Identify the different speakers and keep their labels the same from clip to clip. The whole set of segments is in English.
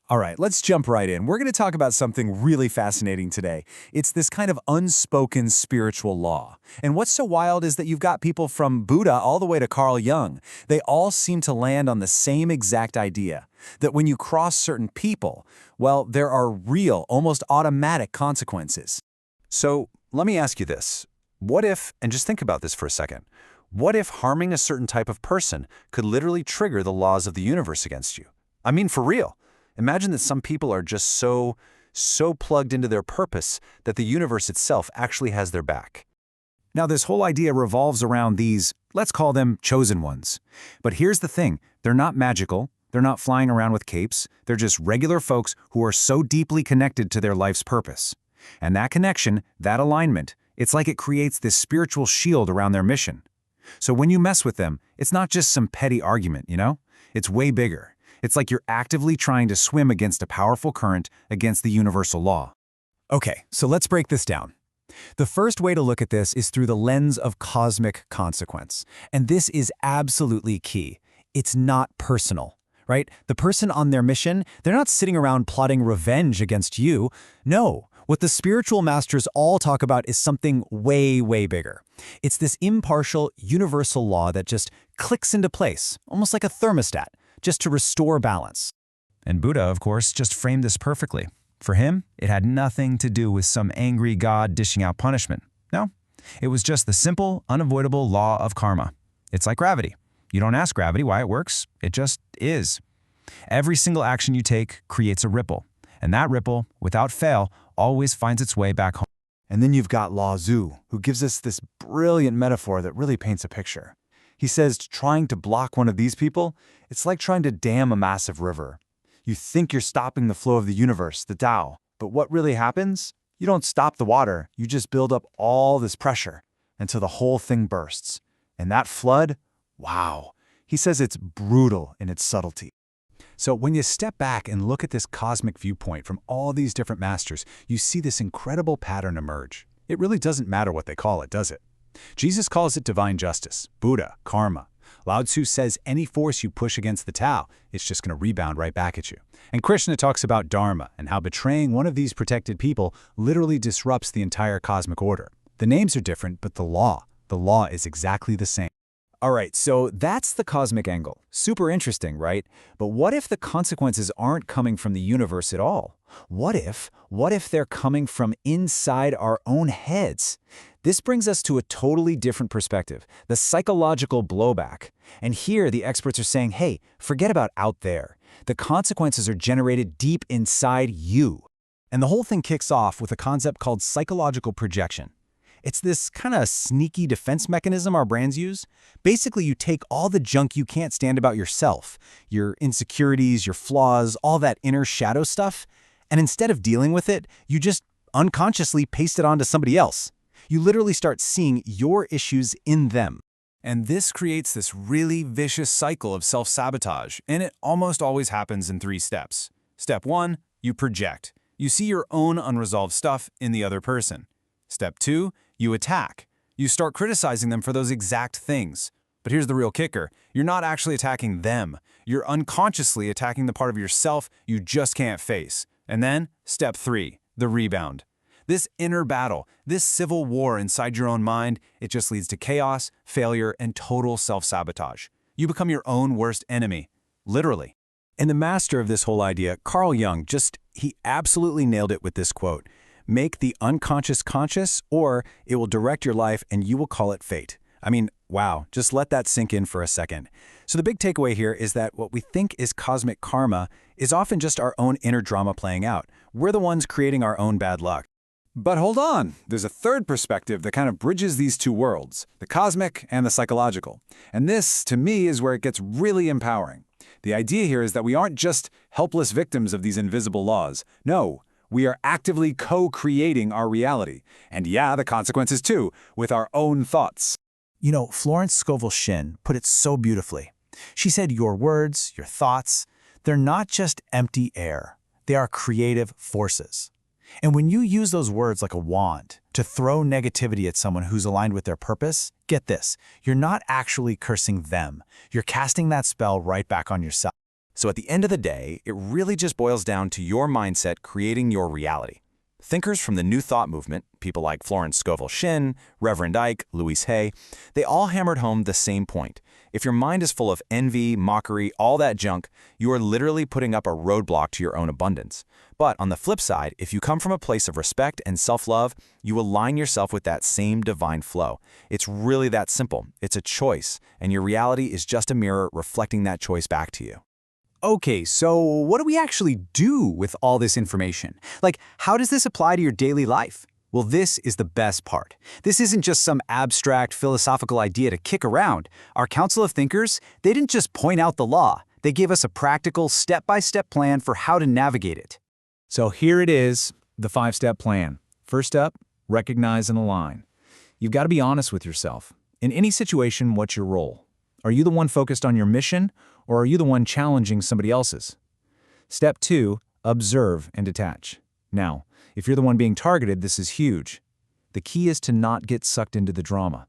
Speaker 1: All right, let's jump right in. We're going to talk about something really fascinating today. It's this kind of unspoken spiritual law. And what's so wild is that you've got people from Buddha all the way to Carl Jung. They all seem to land on the same exact idea, that when you cross certain people, well, there are real, almost automatic consequences.
Speaker 2: So let me ask you this. What if, and just think about this for a second, what if harming a certain type of person could literally trigger the laws of the universe against you? I mean, for real. Imagine that some people are just so plugged into their purpose that the universe itself actually has their back.
Speaker 1: Now, this whole idea revolves around these, let's call them chosen ones. But here's the thing, they're not magical, they're not flying around with capes, they're just regular folks who are so deeply connected to their life's purpose. And that connection, that alignment, it's like it creates this spiritual shield around their mission. So when you mess with them, it's not just some petty argument, you know? It's way bigger. It's like you're actively trying to swim against a powerful current, against the universal law. Okay, so let's break this down. The first way to look at this is through the lens of cosmic consequence. And this is absolutely key. It's not personal, right? The person on their mission, they're not sitting around plotting revenge against you. No, what the spiritual masters all talk about is something way, way bigger. It's this impartial, universal law that just clicks into place, almost like a thermostat, just to restore balance. And Buddha, of course, just framed this perfectly. For him, it had nothing to do with some angry god dishing out punishment. No, it was just the simple, unavoidable law of karma. It's like gravity. You don't ask gravity why it works, it just is. Every single action you take creates a ripple, and that ripple, without fail, always finds its way back home.
Speaker 3: And then you've got Lao Tzu, who gives us this brilliant metaphor that really paints a picture. He says trying to block one of these people, it's like trying to dam a massive river. You think you're stopping the flow of the universe, the Tao, but what really happens? You don't stop the water, you just build up all this pressure until the whole thing bursts. And that flood, wow, he says it's brutal in its subtlety.
Speaker 1: So when you step back and look at this cosmic viewpoint from all these different masters, you see this incredible pattern emerge. It really doesn't matter what they call it, does it? Jesus calls it divine justice, Buddha, karma. Lao Tzu says any force you push against the Tao, it's just going to rebound right back at you. And Krishna talks about dharma and how betraying one of these protected people literally disrupts the entire cosmic order. The names are different, but the law is exactly the same. All right, so that's the cosmic angle. Super interesting, right? But what if the consequences aren't coming from the universe at all? What if they're coming from inside our own heads? This brings us to a totally different perspective, the psychological blowback. And here the experts are saying, hey, forget about out there. The consequences are generated deep inside you. And the whole thing kicks off with a concept called psychological projection. It's this kind of sneaky defense mechanism our brains use. Basically, you take all the junk you can't stand about yourself, your insecurities, your flaws, all that inner shadow stuff, and instead of dealing with it, you just unconsciously paste it onto somebody else. You literally start seeing your issues in them. And this creates this really vicious cycle of self-sabotage, and it almost always happens in 3 steps. Step 1, you project. You see your own unresolved stuff in the other person. Step 2, you attack. You start criticizing them for those exact things. But here's the real kicker. You're not actually attacking them. You're unconsciously attacking the part of yourself you just can't face. And then, step 3, the rebound. This inner battle, this civil war inside your own mind, it just leads to chaos, failure, and total self-sabotage. You become your own worst enemy, literally. And the master of this whole idea, Carl Jung, he absolutely nailed it with this quote. Make the unconscious conscious, or it will direct your life and you will call it fate. I mean, wow, just let that sink in for a second. So the big takeaway here is that what we think is cosmic karma is often just our own inner drama playing out. We're the ones creating our own bad luck. But hold on, there's a third perspective that kind of bridges these two worlds, the cosmic and the psychological. And this, to me, is where it gets really empowering. The idea here is that we aren't just helpless victims of these invisible laws. No, we are actively co-creating our reality. And yeah, the consequences too, with our own thoughts. You know, Florence Scovel Shinn put it so beautifully. She said your words, your thoughts, they're not just empty air. They are creative forces. And when you use those words like a wand to throw negativity at someone who's aligned with their purpose, get this, you're not actually cursing them. You're casting that spell right back on yourself.
Speaker 2: So at the end of the day, it really just boils down to your mindset creating your reality. Thinkers from the New Thought movement, people like Florence Scovel Shinn, Reverend Ike, Louise Hay, they all hammered home the same point. If your mind is full of envy, mockery, all that junk, you are literally putting up a roadblock to your own abundance. But on the flip side, if you come from a place of respect and self-love, you align yourself with that same divine flow. It's really that simple. It's a choice, and your reality is just a mirror reflecting that choice back to you.
Speaker 1: Okay, so what do we actually do with all this information? Like, how does this apply to your daily life? Well, this is the best part. This isn't just some abstract philosophical idea to kick around. Our Council of Thinkers, they didn't just point out the law. They gave us a practical, step-by-step plan for how to navigate it. So here it is, the 5-step plan. First up, recognize and align. You've got to be honest with yourself. In any situation, what's your role? Are you the one focused on your mission, or are you the one challenging somebody else's? Step 2, observe and detach. Now, if you're the one being targeted, this is huge. The key is to not get sucked into the drama.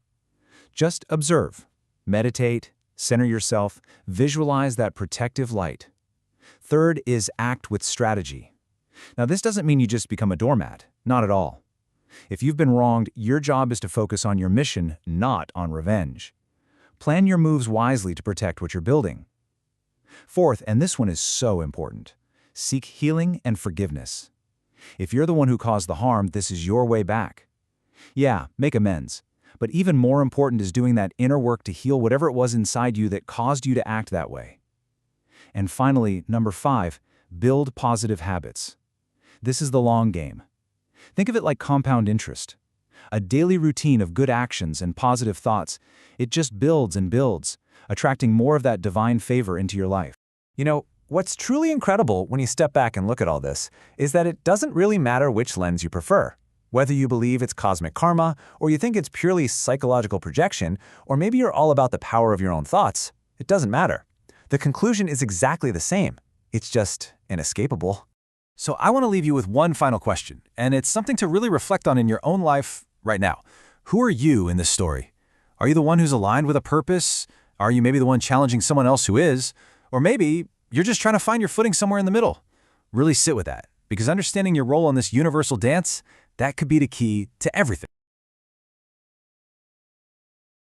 Speaker 1: Just observe, meditate, center yourself, visualize that protective light. Third is act with strategy. Now, this doesn't mean you just become a doormat, not at all. If you've been wronged, your job is to focus on your mission, not on revenge. Plan your moves wisely to protect what you're building. Fourth, and this one is so important, seek healing and forgiveness. If you're the one who caused the harm, this is your way back. Yeah, make amends. But even more important is doing that inner work to heal whatever it was inside you that caused you to act that way. And finally, number 5, build positive habits. This is the long game. Think of it like compound interest. A daily routine of good actions and positive thoughts, it just builds and builds, attracting more of that divine favor into your life.
Speaker 3: You know, what's truly incredible when you step back and look at all this is that it doesn't really matter which lens you prefer. Whether you believe it's cosmic karma, or you think it's purely psychological projection, or maybe you're all about the power of your own thoughts, it doesn't matter. The conclusion is exactly the same. It's just inescapable.
Speaker 2: So I want to leave you with one final question, and it's something to really reflect on in your own life right now. Who are you in this story? Are you the one who's aligned with a purpose? Are you maybe the one challenging someone else who is? Or maybe you're just trying to find your footing somewhere in the middle. Really sit with that, because understanding your role in this universal dance, that could be the key to everything.